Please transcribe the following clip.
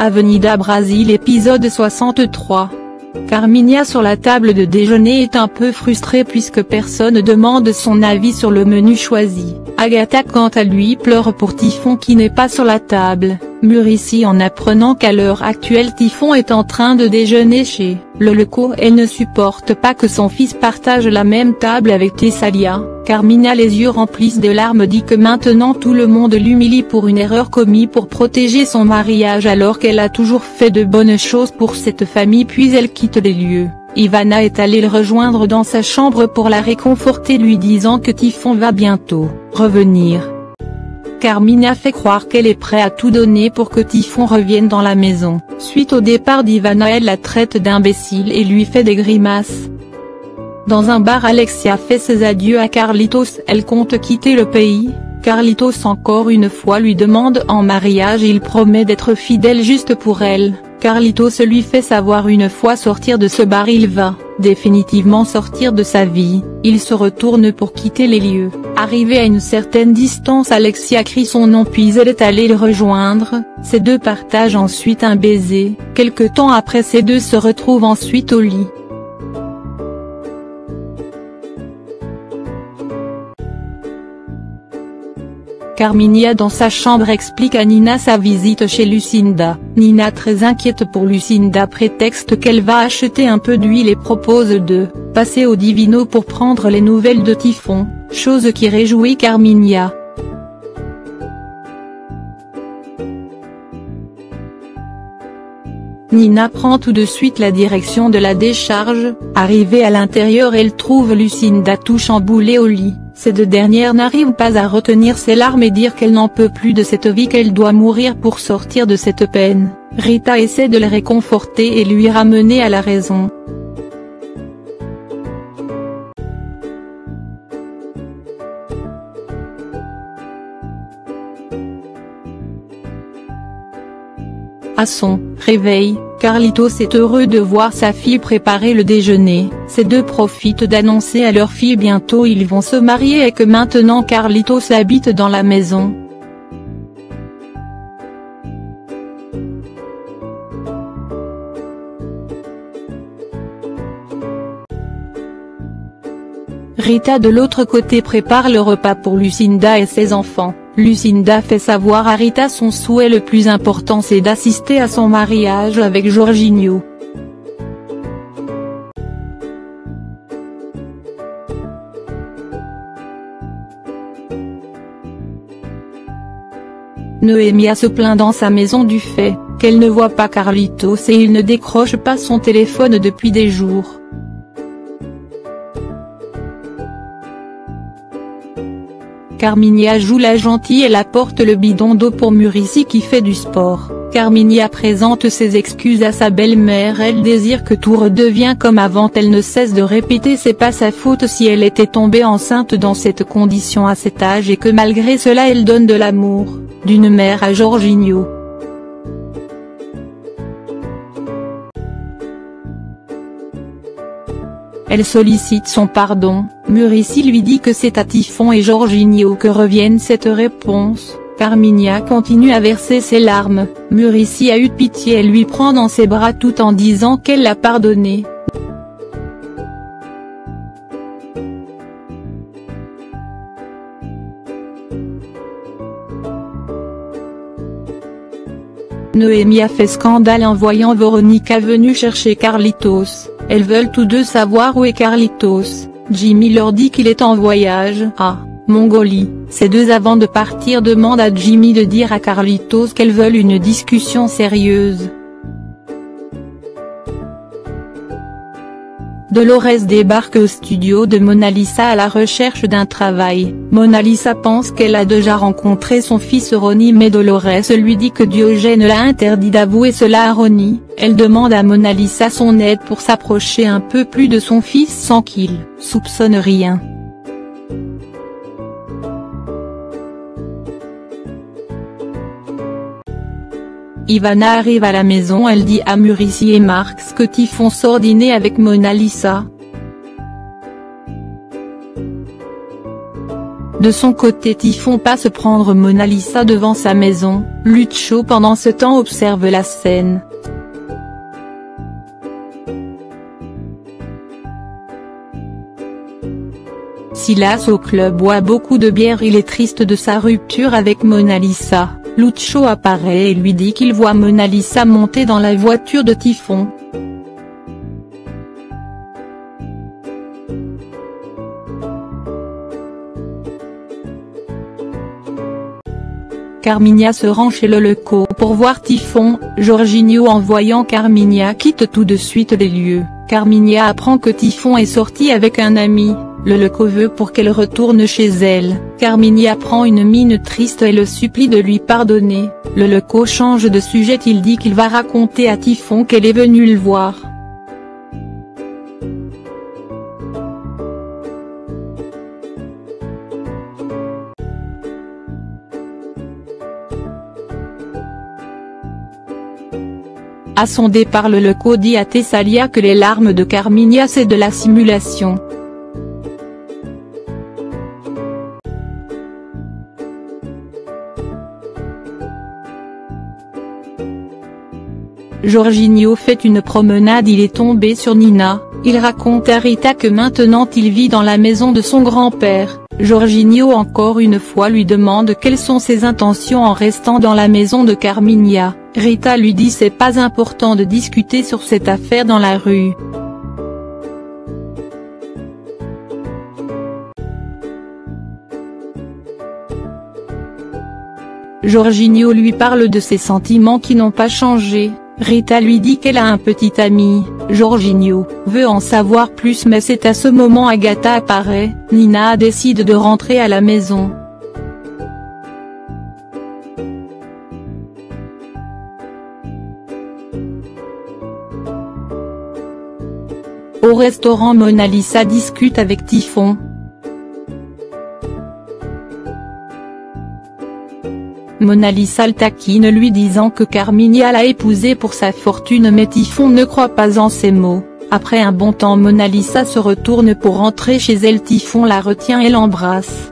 Avenida Brasil épisode 63. Carminha sur la table de déjeuner est un peu frustrée puisque personne ne demande son avis sur le menu choisi. Agatha quant à lui pleure pour Typhon qui n'est pas sur la table, Muricy en apprenant qu'à l'heure actuelle Typhon est en train de déjeuner chez le Leco. Elle ne supporte pas que son fils partage la même table avec Thessalia. Carminha les yeux remplis de larmes dit que maintenant tout le monde l'humilie pour une erreur commise pour protéger son mariage alors qu'elle a toujours fait de bonnes choses pour cette famille puis elle quitte les lieux. Ivana est allée le rejoindre dans sa chambre pour la réconforter lui disant que Typhon va bientôt revenir. Carminha fait croire qu'elle est prête à tout donner pour que Typhon revienne dans la maison. Suite au départ d'Ivana elle la traite d'imbécile et lui fait des grimaces. Dans un bar Alexia fait ses adieux à Carlitos, elle compte quitter le pays. Carlitos encore une fois lui demande en mariage et il promet d'être fidèle juste pour elle. Carlitos lui fait savoir une fois sortir de ce bar il va définitivement sortir de sa vie. Il se retourne pour quitter les lieux. Arrivée à une certaine distance Alexia crie son nom puis elle est allée le rejoindre. Ces deux partagent ensuite un baiser. Quelque temps après ces deux se retrouvent ensuite au lit. Carminha dans sa chambre explique à Nina sa visite chez Lucinda. Nina très inquiète pour Lucinda prétexte qu'elle va acheter un peu d'huile et propose de passer au Divino pour prendre les nouvelles de Typhon, chose qui réjouit Carminha. Nina prend tout de suite la direction de la décharge. Arrivée à l'intérieur elle trouve Lucinda tout chamboulée au lit. Ces deux dernières n'arrivent pas à retenir ses larmes et dire qu'elle n'en peut plus de cette vie qu'elle doit mourir pour sortir de cette peine. Rita essaie de le réconforter et lui ramener à la raison. À son réveil, Carlitos est heureux de voir sa fille préparer le déjeuner. Ces deux profitent d'annoncer à leur fille bientôt ils vont se marier et que maintenant Carlitos habite dans la maison. Rita de l'autre côté prépare le repas pour Lucinda et ses enfants. Lucinda fait savoir à Rita son souhait le plus important c'est d'assister à son mariage avec Jorginho. Noémia se plaint dans sa maison du fait qu'elle ne voit pas Carlitos et il ne décroche pas son téléphone depuis des jours. Carminha joue la gentille et apporte le bidon d'eau pour Muricy qui fait du sport. Carminha présente ses excuses à sa belle-mère. Elle désire que tout redevienne comme avant. Elle ne cesse de répéter c'est pas sa faute si elle était tombée enceinte dans cette condition à cet âge et que malgré cela elle donne de l'amour, d'une mère à Jorginho. Elle sollicite son pardon. Muricy lui dit que c'est à Typhon et Jorginho que revienne cette réponse. Carminha continue à verser ses larmes. Muricy a eu pitié et lui prend dans ses bras tout en disant qu'elle l'a pardonné. Noémia fait scandale en voyant Veronica venue chercher Carlitos. Elles veulent tous deux savoir où est Carlitos. Jimmy leur dit qu'il est en voyage à Mongolie. Ces deux avant de partir demandent à Jimmy de dire à Carlitos qu'elles veulent une discussion sérieuse. Dolores débarque au studio de Mona Lisa à la recherche d'un travail. Mona Lisa pense qu'elle a déjà rencontré son fils Ronnie mais Dolores lui dit que Diogène l'a interdit d'avouer cela à Ronnie. Elle demande à Mona Lisa son aide pour s'approcher un peu plus de son fils sans qu'il soupçonne rien. Ivana arrive à la maison. Elle dit à Muricy et Marx que Typhon sort dîner avec Mona Lisa. De son côté, Typhon passe prendre Mona Lisa devant sa maison. Lucio pendant ce temps observe la scène. Silas au club boit beaucoup de bière. Il est triste de sa rupture avec Mona Lisa. Lucio apparaît et lui dit qu'il voit Mona Lisa monter dans la voiture de Typhon. Carminha se rend chez le Leco pour voir Typhon. Jorginho, en voyant Carminha, quitte tout de suite les lieux. Carminha apprend que Typhon est sorti avec un ami. Le Leco veut pour qu'elle retourne chez elle. Carminha prend une mine triste et le supplie de lui pardonner. Le Leco change de sujet. Il dit qu'il va raconter à Typhon qu'elle est venue le voir. À son départ, le Leco dit à Thessalia que les larmes de Carminha c'est de la simulation. Jorginho fait une promenade. Il est tombé sur Nina. Il raconte à Rita que maintenant il vit dans la maison de son grand-père. Jorginho encore une fois lui demande quelles sont ses intentions en restant dans la maison de Carminha. Rita lui dit c'est pas important de discuter sur cette affaire dans la rue. Jorginho lui parle de ses sentiments qui n'ont pas changé. Rita lui dit qu'elle a un petit ami. Jorginho veut en savoir plus, mais c'est à ce moment Agatha apparaît. Nina décide de rentrer à la maison. Au restaurant, Mona Lisa discute avec Typhon. Mona Lisa le taquine, lui disant que Carminha l'a épousé pour sa fortune, mais Typhon ne croit pas en ces mots. Après un bon temps, Mona Lisa se retourne pour rentrer chez elle. Typhon la retient et l'embrasse.